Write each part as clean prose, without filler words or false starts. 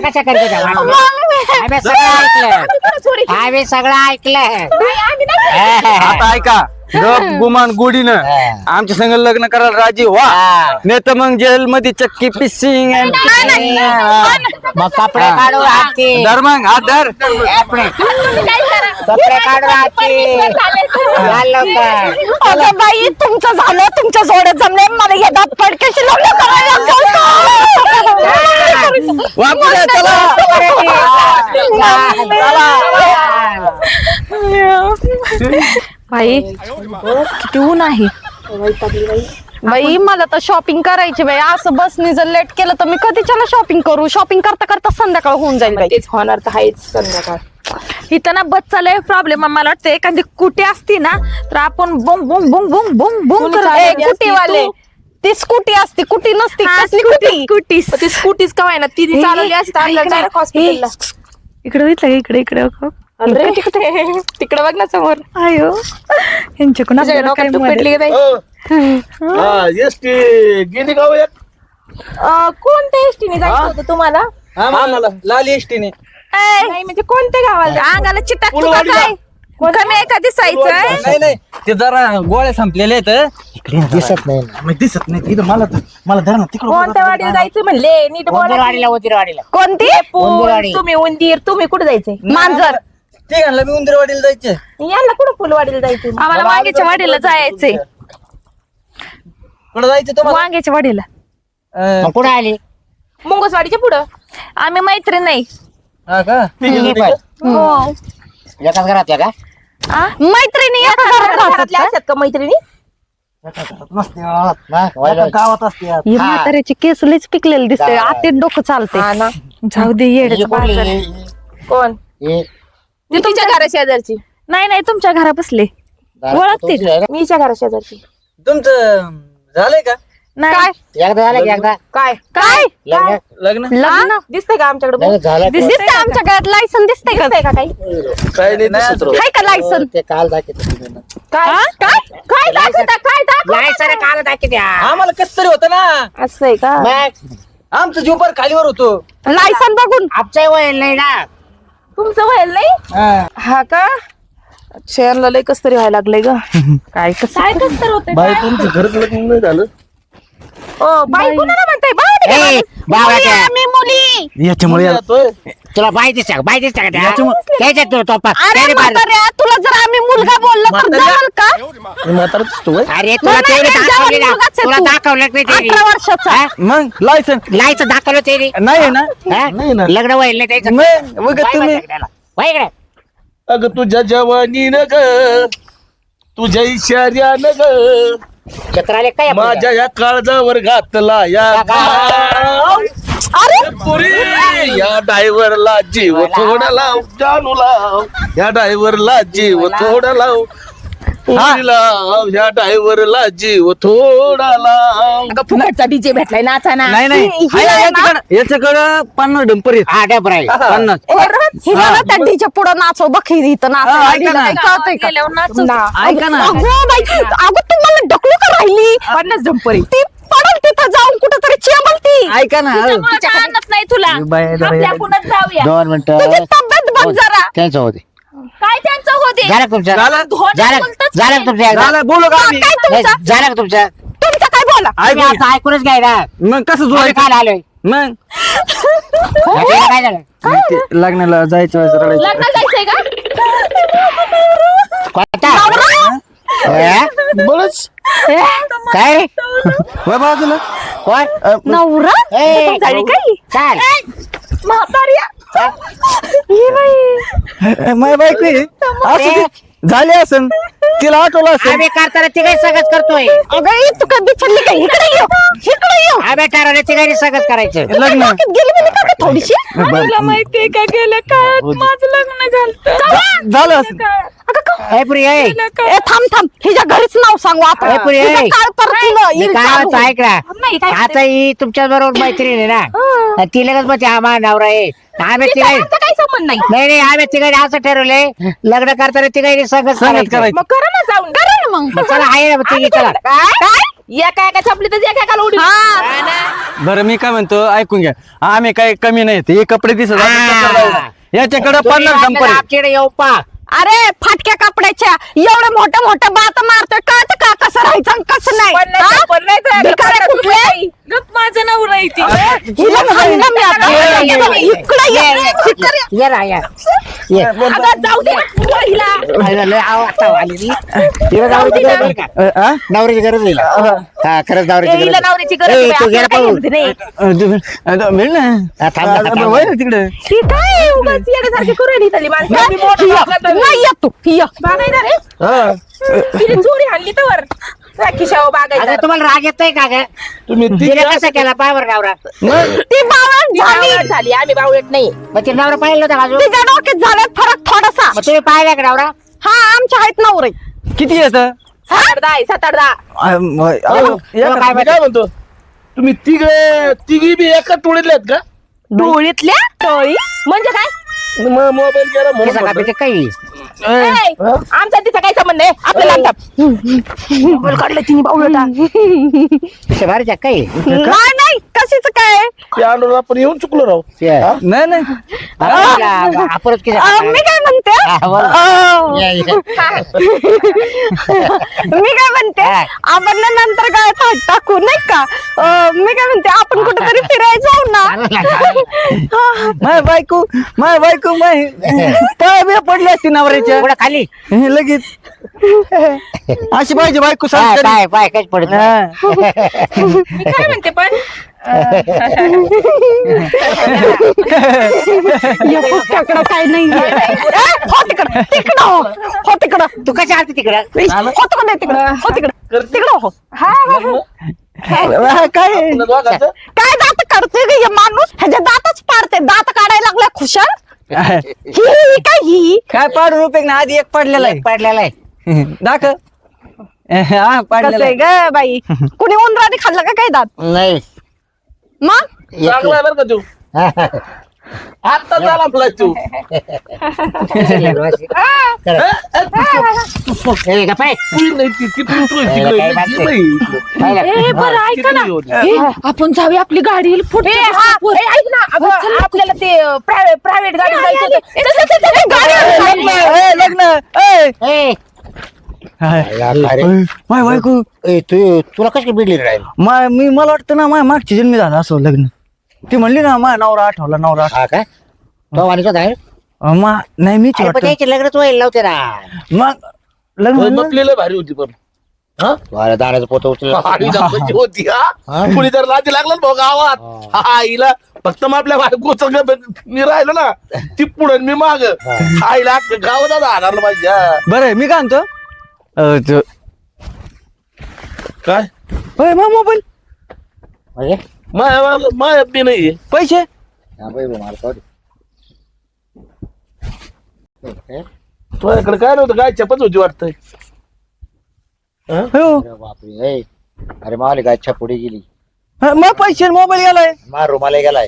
कशा करते त्या? आम्ही सगळं ऐकलं. आता ऐका गप गुमान गोडीनं आमच्या संग लग्न करायला राजी व्हा, नाही तर मग जेल मध्ये चक्की पिसिंग. मग कपडे काढू हाती, धर मग हात धर. कपडे काढू हाती. अगं बाई तुमचं झालं, तुमच्या जोड्यात जमले, मला या दात पडकेशी लग्न करायला वापस चला. बाई किती ऊन आहे बाई. मला तर शॉपिंग करायची बाई. असं बसनी जर लेट केलं तर मी कधीच्याला शॉपिंग करू? शॉपिंग करता करता संध्याकाळ होऊन जाईल बाई. तेच होणार तर आहेच संध्याकाळ. इथं ना बसचा लय प्रॉब्लेम. मला वाटतं एखादी कुटी असती ना तर आपण बुंग बुंग बुंग बुंग बुंग बुंग कुटीवाले. ती स्कूटी असती, कुटी नसती. कसली कुटी? ती स्कूटीच का व्हायना ती चालवली असते डायरेक्ट हॉस्पिटलला. इकडे इकडे इकडे अरे तिकडे बघ ना समोर. अयो यांच्याकडून आपल्याला काय पेटली मदत? गेली गाव कोणत्या एसटीने जायचं होतं तुम्हाला? आम्हाला लाल एसटीने. नाही म्हणजे कोणत्या गावाला? अंगाला चिटाक तुका काय कमी आहे का दिसायचं? नाही ते जरा गोळ्या संपलेले आहेत. दिसत नाही. दिसत नाही इथं. मला धर ना तिकडे. कोणत्या वाडीला जायचं म्हणले? नीट बोला. उंदीरवाडीला कोणती? उंदीरवाडी. तुम्ही उंदीर, तुम्ही कुठे जायचंय? मांजर. ठीक आहे मी उंदरवाडीला जायचे. यांना कुठं फुलवाडीला जायचं? आम्हाला वांग्याच्या वाडीला जायचंय. कुठं जायचं तुम्हाला? वांग्याच्या वाडीला. मग कुठं आली? मुंगसवाडीच्या पुढं. आम्ही मैत्री नाही. हा का? तिघी पण हो. एकाच घरातल्या का? मैत्रिणी एका घरात घरातल्या राहतात असतात का मैत्रिणी? गावात असते. ही म्हाताऱ्याची केस लईच पिकलेली दिसते. आते डोकं चालते. हा ना. जाऊ दे येड्याचं बाजार. कोण? ती तुमच्या घरा शेजारची. नाही तुमच्या घरा बसले. ओळखते का? मीच्या घरा शेजारची. तुमचं झालंय का नाही. एकदा झालं की एकदा काय काय लग्न लग्न? लग्न दिसतंय का आमच्याकडे? लग्न झालं की- दिसतंय आमच्या घरात लायसन दिसतंय का? दिसतंय का काही? हाय का लायसन? ते काल दाखवत काय काय काय दाखवता? काय दाखवता? लायसन काल दाखवत्या. आम्हाला कस तरी होतं ना. असं आहे का? मग आमचं जोपर खालीवर होतो. लायसन बघून आमचं वय नाही ना. तुमचं व्हायला नाही? हा का? शेअरला लय कस तरी व्हायला लागलंय ग. काय कसं काय कस तर होतंय? बाई तुमचं घरच लग्न नाही झालं. बाई कुणाला म्हणताय? बाई ए, बावळ्या. आम्ही मुली. याच्यामुळे तुला माहिती सांग त्याच्यात तुला तो अरे म्हाताऱ्या, तुला जर आम्ही मुलगा बोललो तर जमल का? अरे तुला नाही, तेवढे नाही, दाखवले ना. मुलगाच आहे तुला तू. दाखवलं नाही ते. 18 वर्षाचा. मग लायसन लायचं दाखवलं ते नाही ना. नाही ना. लग्न व्हायला नाही त्याचं. नाही, बघा काय तुम्ही. माहिती त्याला? वय इकडे. अग तुझ्या जवानीनं ग तुझ्या इशाऱ्यानं ग चक्राले काय आपण? माझ्या या काळजावर घातला या अरे पुरी या ड्रायव्हरला जीव थोडा लाव जानू लाव या ड्रायव्हरला जीव थोडा लाव पुरी लाव या ड्रायव्हरला जीव थोडा लाव. अगं फुकटचा डीजे भेटलाय नाचा ना. नाही याच्याकडं 50 डंपर आहेत. हा डबर आहे. 50. हिला ना त्या डीच्या पुढं नाचव बघी इथं हा, ऐका ना. कळतंय का? ऐका ना. अगं बाई, अगं तुम्हाला ढकलू का राहिली? 50 डंपरी. ती पडल तिथं जाऊन कुठंतरी चेंबल ती. ऐका ना. आणत नाही तुला. बाई, जरा आपल्या आपणच जाऊया. 2 मिनिटं. तुझी तब्येत बघ जरा. त्यांचं होते. काय त्यांचं होते? झालं का तुमचं? झालं? झालं का तुमचं एकदा? झालं, बोलू का आम्ही? काय तुमचं? झालं का तुमचं? तुमचं काय बोला? तुम्ही आता ऐकूनच घ्याय ना. मग कसं आम्ही जोडायचं? काल आलोय. मग याचं काय झालं? ते लग्नाला जायचं वेळेस रडायचं. लग्नाला जायचंय का? कोणता? बरंच काय रे? वय बाजूला. कोण? नवरा? ए, झाली काही? चाल. म्हाताऱ्या. ये बाई. माय बायको आहे. असं ते झाले असन तिला आठवलं असेल. आम्ही करताना ती काही सगळंच करतोय. अगं ही तू कधी बिछडली का? इकडे ये. इकडे ये. आम्ही ठरवलं ती काही सगळंच करायचं. लग्न डोक्यात गेली बिली का गं थोडीशी? तुला माहितीये का गेल्या काळात माझं लग्न झालं. झालं असेल. अगं का? ए प्रिया ए. ए थांब हिच्या घरीच नाव सांगू आपण. ए, पुरी, ए. हिचं काळ परतीनं मी येईल काय चालू. म्हणतो ऐक ना. नाही काय आता ही तुमच्या बरोबर मैत्रीण आहे ना. ती लगेच मग हा मा नवरा आहे. आम्ही तिघे आमचा काही संबंध नाही. नाही आम्ही तिघे असं ठरवलंय लग्न करताना तिघे सगळं संगत करायचं. मग करा ना जाऊन. करा ना मग. चला आहे ना तिघी चला. काय? एका एका छापली तर एका एकाला उडी हा ना. बरं मी काय म्हणतो ऐकून घ्या आम्ही काही कमी नाही हे कपडे दिसत याच्याकडे 50 कंपनी आमच्याकडे येऊ पा अरे फाटक्या कपड्याच्या एवढं मोठं मोठं बात मारतोय कळत का कसं राहायचं आणि कसं नाही हा? भिकारी कुठले? गप माझं नवरा आहे ती. हिला सांगितलं मी आता. इकडं ये. ये ना या ये अगं, जाऊ दे हिला. लय आता आली ती. तिला नवऱ्याची गरज आहे का? नवऱ्याची गरज आहे हिला. हा खरंच नवऱ्याची हिला गरज नवऱ्याची आहे. गरज ए, आहे, तू गेला आपल्याला पाहू काही नाही. मिळ ना हा, थांब, थांब. वय ना तिकडे ही काय उगाच येण्यासारखी करू राहिली इथली माणसं? नाही येत तू हिया. बागायदार आहे? तिने चोरी हाणली तर खिशावर अगं बागायदार. तुम्हाला राग येतोय का ग तुम्ही तिने कसं केला पाय बरं नवरा ती बावळट झाली. बावळट झाली आम्ही बावळट नाही. मग ते नवरा पाहिलं होता बाजू तिच्या डोक्यात झाला फरक थोडासा. मग तुम्ही पाहिला का नवरा हा आमच्या आहेत नवरे. किती येत 7-8 आहे 7-8. मी काय म्हणतो तुम्ही तिघी बी एका टोळीतले आहेत का? डोळीतल्या टोळी म्हणजे काय मोबाईल गेला म्हणून सगळा म्हणतो. काही ए, आमचा तिचा काय संबंध आहे आपल्याला आणतात काढलं तिने बावळटा. भारीच्या काही नाही कशीच काय. ते आणून आपण येऊन चुकलो राव. नाही नाही आपणच किती मी काय म्हणते मी काय म्हणते आपण ना नंतर काय थाट टाकू नाही का. मी काय म्हणते आपण कुठेतरी फिरायला जाऊ ना. माय बायको पाय बिया पडली असती नवऱ्याच्या पुढे खाली हे लगेच अशी पाहिजे बायको सांग पाय पाय काहीच पडत नाही. मी काय म्हणते पण फुटक्याकडं काय नाही. हो तिकडं तिकडं हो तिकडं तू कशी आलती तिकडे हो तिकडं तिकडं हो तिकडं तिकडं हो. काय आपलं दोघांचं? काय दात काढतोय ग हे माणूस. ह्याचे दातच पाडते. दात काढायला लागलाय खुशाल. ही काय ही काय पाडू रुपये ना आधी एक पडलेला आहे पडलेला आहे दाख हा कसं पडलेला आहे ग बाई. कुणी उंदराने खाल्लं का काय दात नाही मग चांगला आहे बरं का तू आता झाला आपला तू नाही ती पण तू आहे तिकडे. ए बरं ऐका ना ए, आपण जाऊया आपली गाडी फुट ऐक ना अगं, आपल्याला ते प्रायव्हेट गाडी जायचं होतं. चल, चल, चल, चल, गाडी लग्न माय बायको तुला कशी बिडली राहील मला वाटतं ना माझ्या मागची जन्मी झाला असं लग्न ती म्हणली ना माझ्या नवरा आठवला नवरा हा काय तो वाणीचा आहे नाही मीच अरे, पण वाटतं त्याची लग्नच व्हायला नव्हते ना मग लग्न बसलेलं भारी होती पण अरे दाण्याचं पोत उचललं भारी दाखवायची होती हा कुणी तर लादी लागलं ना भाऊ गावात हा आईला फक्त मग आपल्या बायकोचं मी राहिलो ना ती पुढे मी माग आईला गावात आणायला पाहिजे हा. बरं मी काय म्हणतो काय मग मोबाईल म्हणजे माया बी नाहीये पैसे हा, बाई, बाई, मला sorry. तुझ्याकडे काय नव्हतं काय चपच होती वाटतंय हो अरे बापरे ए. अरे मावली गायच्या पुढे गेली मग पैसे मोबाईल गेलाय मार रुमाला गेलाय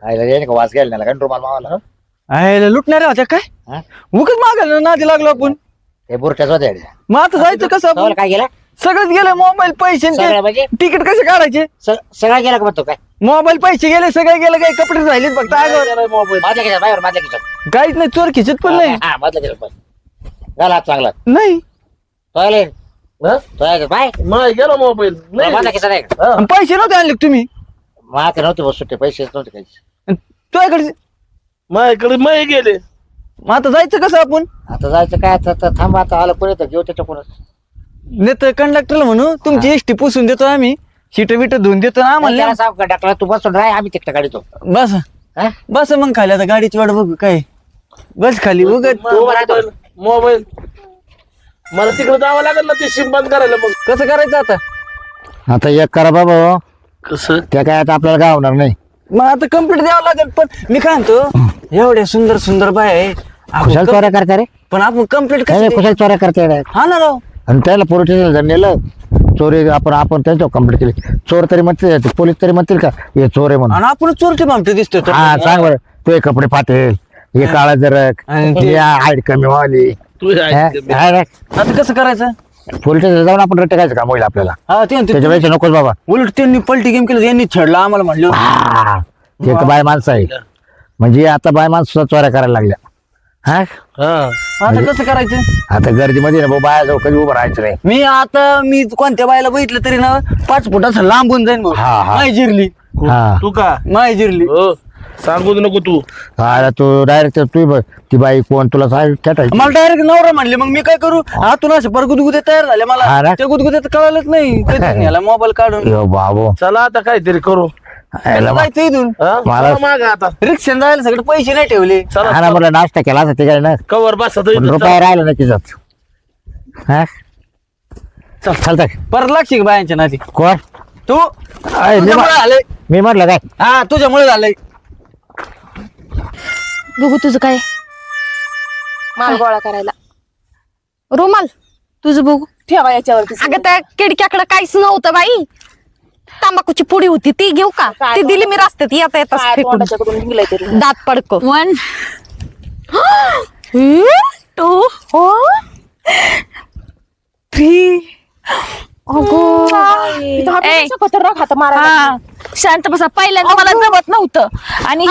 आईला येईन का वास घ्यायला नाही रुमाल मावाला आयला लुटणारे होत्या काय हा? उगच मागायला नादी लागलो आपण हे बुरट्याच होते मग आता जायचं कसं आपण काय गेला सगळंच गेलं मोबाईल पैसे सगळं म्हणजे तिकीट कसे काढायचे सगळा गेला का म्हणतो काय मोबाईल पैसे गेले सगळे गेले काही कपडे राहिलेत फक्त आगावर. मोबाईल मधल्या खिशात बाहेर मधल्या खिशात काहीच नाही चोर खिचत पण नाही हा मधल्या खिशात पण झाला चांगला नाही तो बाय माय गेला मोबाईल मधल्या खिशात आहे का आणि पैसे नव्हते आणले का तुम्ही मात्र नव्हते बस सुट्टे पैसेच नव्हते काही तुझ्याकडे माझ्याकडे मै गेले मग आता जायचं कसं आपण आता जायचं काय आता थांब आता आलं कोणी तर घेऊ त्याच्याकडूनच नेत कंडक्टरला म्हणू तुमची एसटी पुसून देतो आम्ही सीट बिट धुवून देतो ना आम्हाला त्याला सांग का डाक्टर तू बसून राह आम्ही तिकडे काढतो बस हा? बस मग खाली आता गाडीची वाट बघू काय बस खाली उगत तू राहतो मोबाईल मला तिकडे जावं लागेल ना ते सिम बंद करायला मग कसं करायचं आता आता एक करा बाबा कसं त्या काय आता आपल्याला गावणार नाही मग आता कम्प्लीट द्यावं लागेल पण मी काय म्हणतो एवढ्या सुंदर सुंदर बाय आहे कुशाल चोऱ्या करता रे पण आपण कम्प्लीट कसं कुशाल चोऱ्या करता रे हा ना राव आणि त्याला पोलीस स्टेशन नेलं चोरी आपण त्यांच्यावर कंप्लीट केली चोर तरी म्हणतील पोलीस तरी म्हणतील का हे चोर आहे म्हणून आणि आपण चोरटे भामटे दिसतोय तो. हा सांग बरं ते कपडे पातेल हे काळा जरक आणि ते- हाईट कमी वाली तू हा, हा रे. आता कसं करायचं पोलीस स्टेशनला जाऊन आपण रट्टे काम होईल आपल्याला. हा ते त्याच्यापेक्षा नकोच बाबा. उलट त्यांनी पलटी गेम केलं यांनी छेडला आम्हाला म्हणलं हा, ते तर बाय माणसं आहे. म्हणजे आता बाय माणसं सुद्धा चोऱ्या करायला लागल्या. हा आता कसं करायचं. आता गर्दीमध्ये ना भाऊ बाया जाऊ कधी उभं राहायचं नाही. मी कोणत्या बायला बघितलं तरी ना 5 फुटाचं लांबून जाईन भाऊ. हा, हा. माय जिरली हा तू का माय जिरली. हो सांगूच नको तू. हा, तू डायरेक्ट तू बघ ती बाई कोण तुला सांग खेटायची. मला डायरेक्ट नवरा म्हणले मग मी काय करू. आतून असे पर गुदगुदे तयार झाले हा मला ना? ते गुदगुद्यात कळालंच नाही कधी याला मोबाईल काढून यो बाबो चला आता काहीतरी करू. याला मा- जायचं इथून हा? मला- चला मागं आता रिक्षाने जायला सगळे पैसे नाही ठेवले. चला हा ना, म्हटलं नाश्ता केला असता ते काय ना कवर बसा पण रुपये राहिला ना तिच्यात. हा चालतं परत लागशील का बायांच्या नाती कोण तू अय, मी तुझ्यामुळे झालंय. मी म्हटलं काय हा तुझ्यामुळे झालंय. बघू तुझं काय माल गोळा करायला रुमाल तुझं बघू ठेवा याच्यावरती. अगं त्या किडक्याकडे काहीच नव्हतं बाई. तंबाखूची पुडी होती ती घेऊ का. ती दिली मी रस्त्यात येता येता काय फेकून. तोंडाच्याकडून निघलंय तरी. दात पडको 1 2 3 इथं हातापेक्षा खतरनाक हात मारायला. हा शांत बसा. पहिल्यांदा मला जमत नव्हतं आणि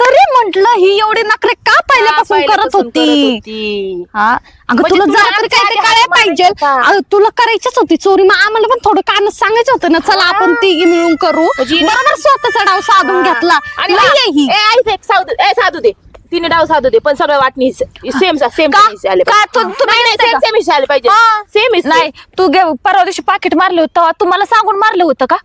तरी म्हंटल ही एवढी नखरे का पहिल्यापासून करत होती. हा अगं म्हणजे तुला तुला जरा तरी आमच्या काहीतरी आधी कळायला हात पाहिजे. मारायचा का? अगं, तुला करायचीच होती चोरी. मग आम्हाला पण थोडं कानच सांगायचं होतं ना. चला आपण तिघी मिळून करू. म्हणजे बरोबर स्वतःचा डाव साधून घेतला. आणि लई आहे ही. साधू दे तिने डाव साधू दे पण सगळं वाटणी सेम सेम आले का तू नाही सेम सेम आले पाहिजे सेम नाही तू परवा दिवशी पाकिट मारले होतं तेव्हा तुम्हाला सांगून मारलं होतं का.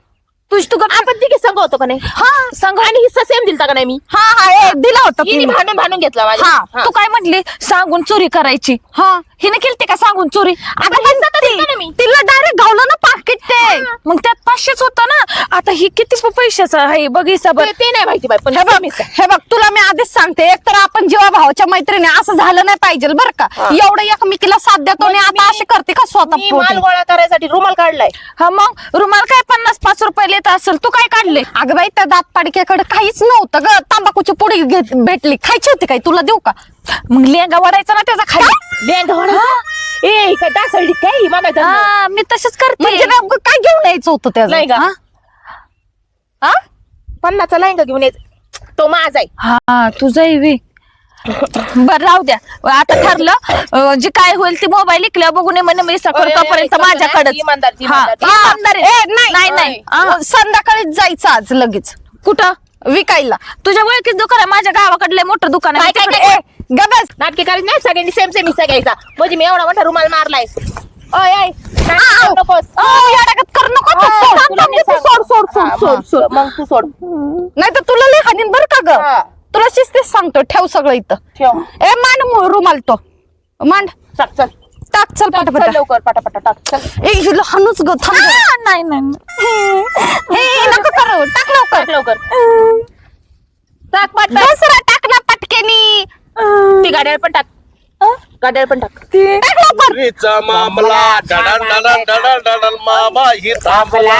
तू आपण तिघे संघ होतो का नाही. हा सांग. आणि हिस्सा सेम दिलता का नाही मी. हा दिला होता हिने तिने. भांडून घेतला माझ्या. हा तू काय म्हटली सांगून चोरी करायची. हा हिने केलते का सांगून चोरी. अगं पण ती- तिला डायरेक्ट गावलं ना पाकिट ते. मग त्यात 500च होतं ना. आता ही किती पैशाचं आहे बघ हिसाब. ते नाही माहिती बाई पण हे बघ हे बघ तुला मी आधीच सांगते. एक तर आपण जेव्हा भावाच्या मैत्रिणी असं झालं नाही पाहिजे बरं का. एवढं एकमेकीला साथ देतो आणि आता अशी करते का स्वतः मी पोटी? माल गोळा करायसाठी रुमाल काढलाय. हा मग रुमाल काय 50-5 रुपये येत असेल. तू काय काढले. अगं बाई त्या दात पाडक्याकडे काहीच नव्हतं ग. तंबाखूची पुडी भेटली खायची होती काय तुला देऊ का. मग लेंगा वडायचा ना त्याचा खाली. ए काय डासळली काय मागायचं हा मी तसंच करते. म्हणजे नेमकं काय घेऊन यायचं होतं त्याचं. नाही का? हा? 50चा लाईंगा घेऊन यायचं तो माझा आहे. हा तुझं आहे. बर राहू द्या. आता ठरलं जे काय होईल ते मोबाईल इकल्या बघून म्हणे मी तोपर्यंत माझ्याकडे नाही नाही संध्याकाळीच जायचं आज लगेच. कुठं विकायला. तुझ्या ओळखीच दुकान आहे. माझ्या गावाकडले मोठं दुकान आहे. गबस नाटके करायचं नाही सगळ्यांनी सेम सेम हिस्सा घ्यायचा. म्हणजे मी एवढा मोठा रुमाल मारलाय. ओय ओय नाटके करू नकोस. करू नको. सोड मग तू सोड. नाही तर तुला लय हानीन बरं का ग. हा. तुला शिस्तीच सांगतो. ठेव सगळं इथं. ठेव. ए मांड रुमाल तो मांड चल चल टाक. चल चल पटापट. लवकर पटापटा टाक चल. ए हिला हाणूच ग. थांब. नाही हे नको करू. टाक लवकर. टाक लवकर. टाक पट दुसरा टाक ना पटकेनी. ती गाड्यावर पण टाक. गाड्यावर पण टाक. टाक लवकर. पुरीचा मामला डडा डडा डडा डडा मामा ही थांबला.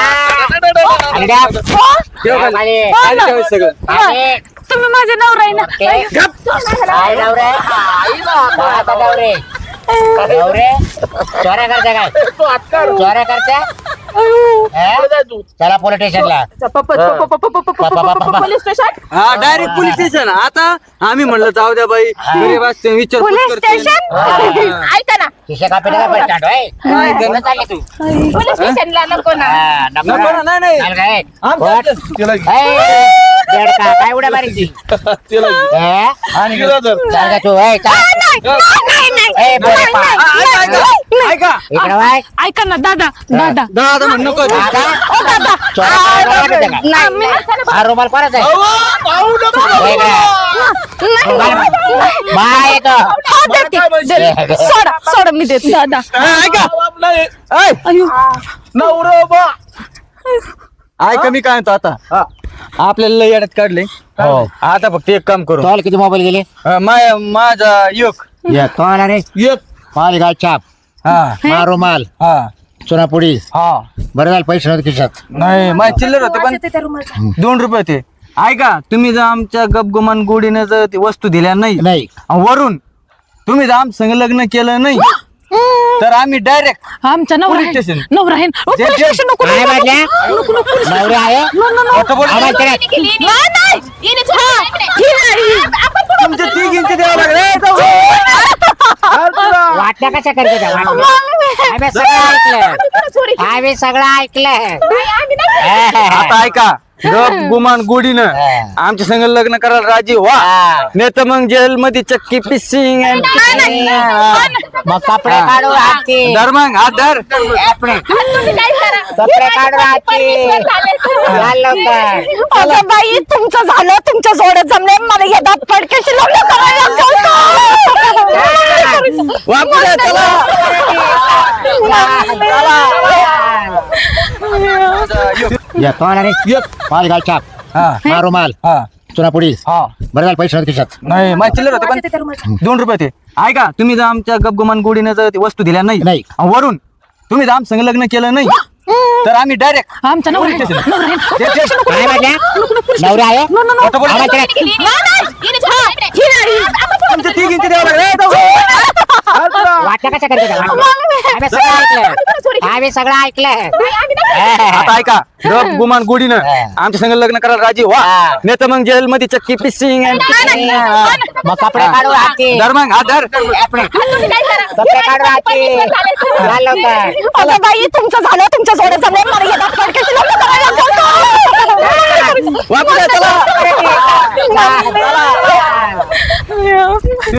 सगळं तुम्ही माझे नवरा आहे ना. चोऱ्या करता काय चोऱ्या करता चला पोलीस स्टेशनला. Police station. हा डायरेक्ट पोलीस स्टेशन. आता आम्ही म्हणलं जाऊ द्या बाई गरीब असते विचार पोलीस स्टेशन. ऐका ना खिशे कापी नका बस स्टँड होय. कुठं चालली तू पोलीस स्टेशनला नको ना. नको ना, नाही चाल काय आमच्या- तिला घे. ए, बेडका, काय उड्या मारायची तिला घे. आणि गेला तर. चाल का तू ए, चाल. ए, बोले पा. ऐका इकडं वाय. ऐका ना दादा दादा दादा म्हण नको दादा, ओ दादा चोऱ्या करायला वाटतं का? नाही मी- हा रुमाल कोणाचा आहे? हे काय? रुमाल- बाय येतो. हा, देते. सोडा मी देते दादा. ऐका नाही. अयो ऐका मी काय म्हणतो आता आपल्याला लय येड्यात काढले. हो. आता फक्त एक काम करू. तोल किती मोबाईल गेले माझा युग एक कोणाला रे एक माल गाय छाप हा मा रुमाल हा चुनापुडी हा बरं झालं पैसे नव्हते खिशात. नाही माझे चिल्लर होते पण 2 रुपये होते. ऐका तुम्ही जर आमच्या गपगुमान गोडीने जर ती वस्तू दिल्या नाही नाही आणि वरून तुम्ही जर आम संग लग्न केलं नाही तर आम्ही डायरेक्ट आमचा नवरा पोलीस आहे. स्टेशन. नवरा आहे. ओ, पोलीस जे- स्टेशन नको, काय नको, म्हटल्या? नको, नको, नको. नवरे आहे खोटं बोलतो. आवाज करा. नाही, नाही. ही नाही. तुमच्या तिघींचे द्यावं लागलं वाटण्या कशा करते त्या वाटण्या? आम्ही सगळं ऐकलं आम्ही सगळं ऐकलं आता ऐका गप गुमान गोडीनं आमच्या संग लग्न करायला राजी व्हा नाही तर मग जेल मध्ये चक्की पिसिंग मग कपडे काढू हाती धर मग हात धर कपडे काढू हाती या लवकर अगं बाई तुमचं झालं, तुमच्या जोड्यात जमले, मला या दात पडक्याशी लग्न करायला वापरा चला या कोण आणि माल घाल छाप हा मारो माल हा चुना पुढी हा बरं झालं पैसे नव्हते खिशात नाही माझी चिल्लर होते पण 2 रुपये ते ऐका तुम्ही जर आमच्या गपगुमान गोडीनं जर ती वस्तू दिल्या नाही नाही. आणि वरून तुम्ही जर आमच्या संग लग्न केलं नाही तर आम्ही डायरेक्ट आमचा नवरा आहे. नवरा आहे. ओ, पोलीस स्टेशन नको, काय नको, म्हटल्या नवरे आहे खोटं बोलतो. आवाज करा. ही नाही. तुमच्या तिघींचे द्यावं लागलं वाटण्या कशा करते त्या वाटण्या? आम्ही सगळं ऐकलं आम्ही सगळं ऐकलं आता ऐका गप गुमान गोडीनं आमच्या संग लग्न करायला राजी व्हा नाही तर मग जेल मध्ये चक्की पिसिंग मग कपडे काढू हाती धर मग हात धर कपडे काढू हाती या लवकर अगं बाई तुमचं झालं, तुमच्या जोड्यात जमले, मला या दात पडक्याशी लग्न करायला वापरा चला